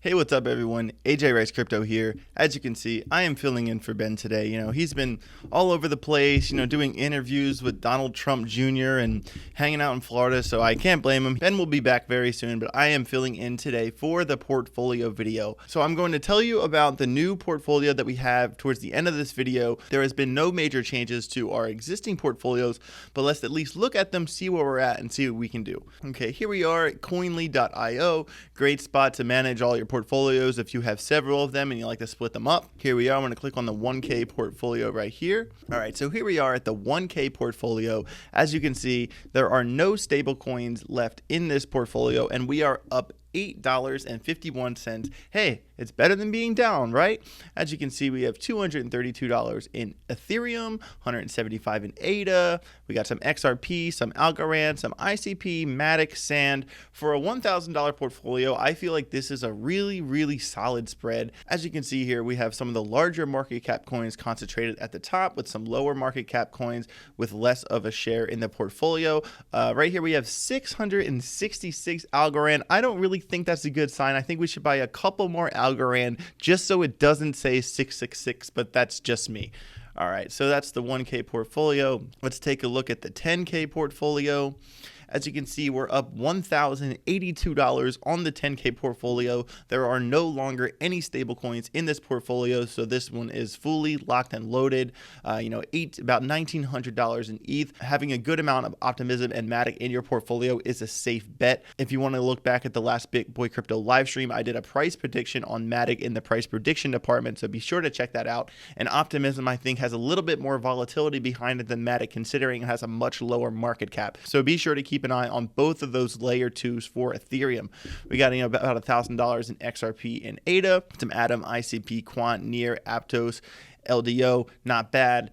Hey, what's up everyone? AJ Rice Crypto here. As you can see, I am filling in for Ben today. He's been all over the place, doing interviews with Donald Trump Jr. and hanging out in Florida, so I can't blame him. Ben will be back very soon, but I am filling in today for the portfolio video. So I'm going to tell you about the new portfolio that we have towards the end of this video. There has been no major changes to our existing portfolios, but let's at least look at them, see where we're at, and see what we can do. Okay, here we are at coinly.io. Great spot to manage all your portfolios if you have several of them and you like to split them up. Here we are. I'm going to click on the 1K portfolio right here. All right, so here we are at the 1K portfolio. As you can see, there are no stable coins left in this portfolio, and we are up $8.51. Hey, it's better than being down, right? As you can see, we have $232 in Ethereum, $175 in ADA. We got some XRP, some Algorand, some ICP, Matic, Sand. For a $1,000 portfolio, I feel like this is a really solid spread. As you can see here, we have some of the larger market cap coins concentrated at the top with some lower market cap coins with less of a share in the portfolio. Right here, we have 666 Algorand. I don't really think that's a good sign. I think we should buy a couple more Algorand just so it doesn't say 666, but that's just me. All right, so that's the 1K portfolio. Let's take a look at the 10K portfolio. As you can see, we're up $1,082 on the 10K portfolio. There are no longer any stable coins in this portfolio, so this one is fully locked and loaded. About $1,900 in ETH. Having a good amount of optimism and Matic in your portfolio is a safe bet. If you want to look back at the last BitBoy Crypto live stream, I did a price prediction on Matic in the price prediction department, so be sure to check that out. And optimism, I think, has a little bit more volatility behind it than Matic, considering it has a much lower market cap. So be sure to keep an eye on both of those layer 2s for Ethereum. We got about $1,000 in XRP and ADA, some Atom, ICP, Quant, Near, Aptos, LDO, not bad.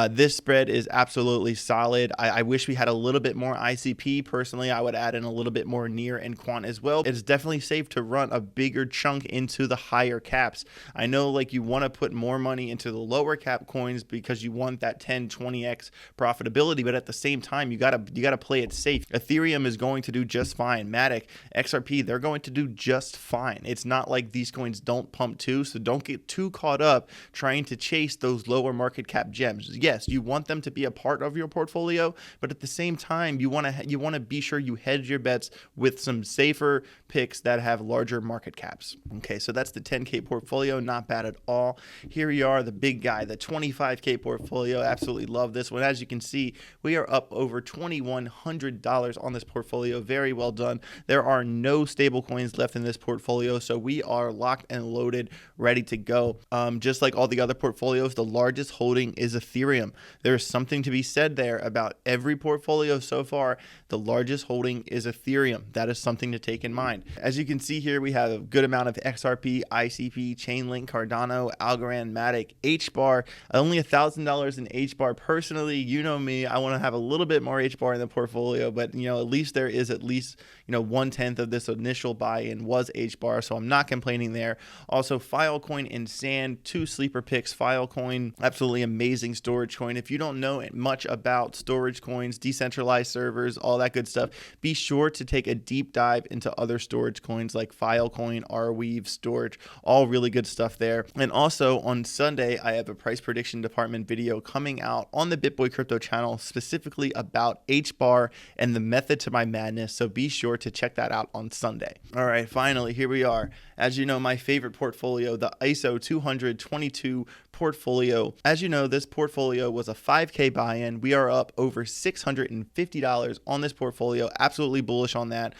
This spread is absolutely solid. I wish we had a little bit more ICP. Personally, I would add in a little bit more Near and Quant as well. It's definitely safe to run a bigger chunk into the higher caps. I know you want to put more money into the lower cap coins because you want that 10-20x profitability, but at the same time, you gotta play it safe. Ethereum is going to do just fine. Matic, XRP, they're going to do just fine. It's not like these coins don't pump too, so don't get too caught up trying to chase those lower market cap gems. Yes, you want them to be a part of your portfolio, but at the same time, you want to be sure you hedge your bets with some safer picks that have larger market caps. Okay, so that's the 10K portfolio, not bad at all. Here we are, the big guy, the 25K portfolio. Absolutely love this one. As you can see, we are up over $2,100 on this portfolio. Very well done. There are no stable coins left in this portfolio, so we are locked and loaded, ready to go. Just like all the other portfolios, the largest holding is Ethereum. There's something to be said there about every portfolio so far. The largest holding is Ethereum. That is something to take in mind. As you can see here, we have a good amount of XRP, ICP, Chainlink, Cardano, Algorand, Matic, HBAR. Only $1,000 in HBAR. Personally, you know me, I want to have a little bit more HBAR in the portfolio, but at least there is at least 1/10 of this initial buy-in was HBAR, so I'm not complaining there. Also, Filecoin and Sand, two sleeper picks. Filecoin, absolutely amazing storage coin. If you don't know much about storage coins, decentralized servers, all that good stuff, be sure to take a deep dive into other storage coins like Filecoin, Arweave, Storage, all really good stuff there. And also on Sunday, I have a price prediction department video coming out on the BitBoy Crypto channel specifically about HBAR and the method to my madness, so be sure to check that out on Sunday. All right, finally, here we are. As you know, my favorite portfolio, the ISO 222 portfolio. As you know, this portfolio was a 5K buy-in. We are up over $650 on this portfolio. Absolutely bullish on that.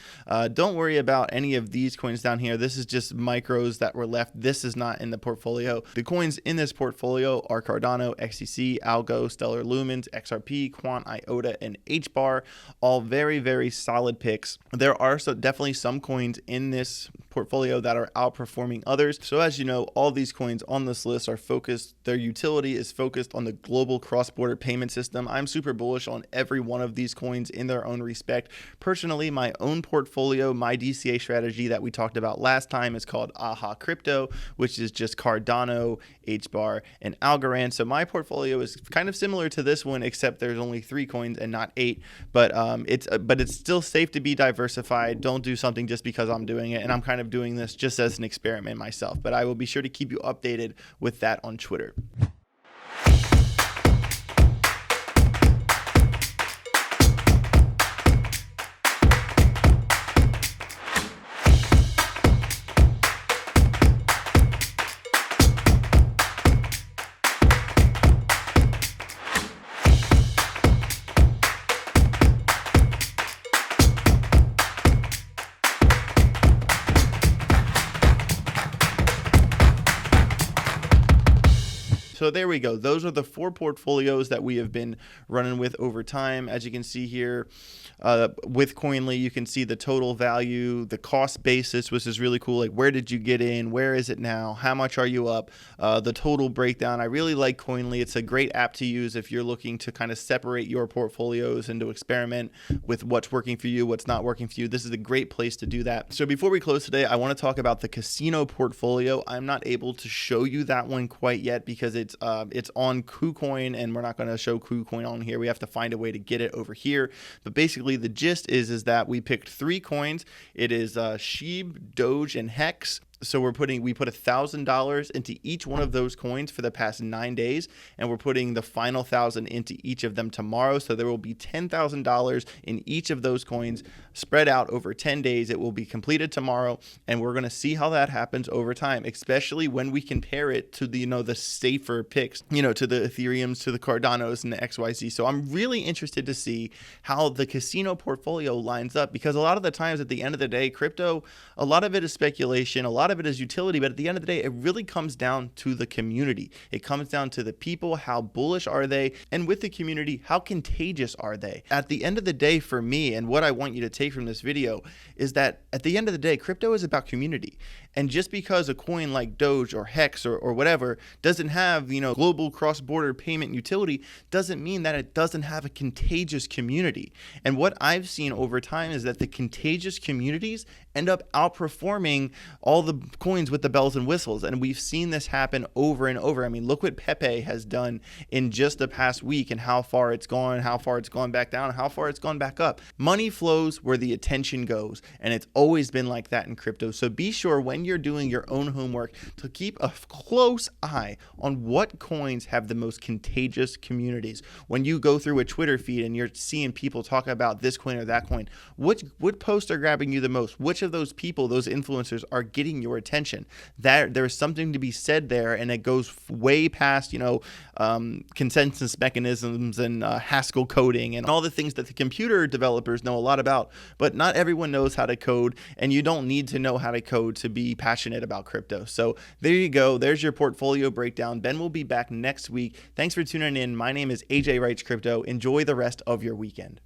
Don't worry about any of these coins down here. This is just micros that were left. This is not in the portfolio. The coins in this portfolio are Cardano, XCC, Algo, Stellar Lumens, XRP, Quant, IOTA, and HBAR. All very solid picks. There are definitely some coins in this portfolio that are outperforming others. So as you know, all these coins on this list are focused, their utility is focused on the global cross-border payment system. I'm super bullish on every one of these coins in their own respect. Personally, my own portfolio, my DCA strategy that we talked about last time is called AHA Crypto, which is just Cardano, HBAR, and Algorand. So my portfolio is kind of similar to this one, except there's only 3 coins and not 8. But it's still safe to be diversified. Don't do something just because I'm doing it. And I'm kind of of doing this just as an experiment myself, but I will be sure to keep you updated with that on Twitter. So there we go. Those are the 4 portfolios that we have been running with over time. As you can see here, with Coinly, you can see the total value, the cost basis, which is really cool. Like, where did you get in? Where is it now? How much are you up? The total breakdown. I really like Coinly. It's a great app to use if you're looking to kind of separate your portfolios and to experiment with what's working for you, what's not working for you. This is a great place to do that. So before we close today, I want to talk about the casino portfolio. I'm not able to show you that one quite yet because it's on KuCoin, and we're not going to show KuCoin on here. We have to find a way to get it over here. But basically, the gist is that we picked 3 coins. It is Sheeb, Doge, and Hex. So we put $1,000 into each one of those coins for the past 9 days, and we're putting the final 1,000 into each of them tomorrow. So there will be $10,000 in each of those coins spread out over 10 days. It will be completed tomorrow, and we're going to see how that happens over time, especially when we compare it to the the safer picks, to the Ethereums, to the Cardanos, and the XYZ. So I'm really interested to see how the casino portfolio lines up, because a lot of the times at the end of the day, crypto, a lot of it is speculation, a lot of it is utility, but at the end of the day, it really comes down to the community. It comes down to the people. How bullish are they? And with the community, how contagious are they? At the end of the day, for me, and what I want you to take from this video is that at the end of the day, crypto is about community. And just because a coin like Doge or Hex or whatever doesn't have, global cross-border payment utility, doesn't mean that it doesn't have a contagious community. And what I've seen over time is that the contagious communities end up outperforming all the coins with the bells and whistles. And we've seen this happen over and over. I mean, look what Pepe has done in just the past week and how far it's gone, how far it's gone back down, how far it's gone back up. Money flows where the attention goes. And it's always been like that in crypto. So be sure when you're doing your own homework to keep a close eye on what coins have the most contagious communities. When you go through a Twitter feed and you're seeing people talk about this coin or that coin, what posts are grabbing you the most? Which of those people, those influencers, are getting your attention? That there's something to be said there, and it goes way past consensus mechanisms and Haskell coding and all the things that the computer developers know a lot about. But not everyone knows how to code, and you don't need to know how to code to be passionate about crypto. So there you go. There's your portfolio breakdown. Ben will be back next week. Thanks for tuning in. My name is AJ Writes Crypto. Enjoy the rest of your weekend.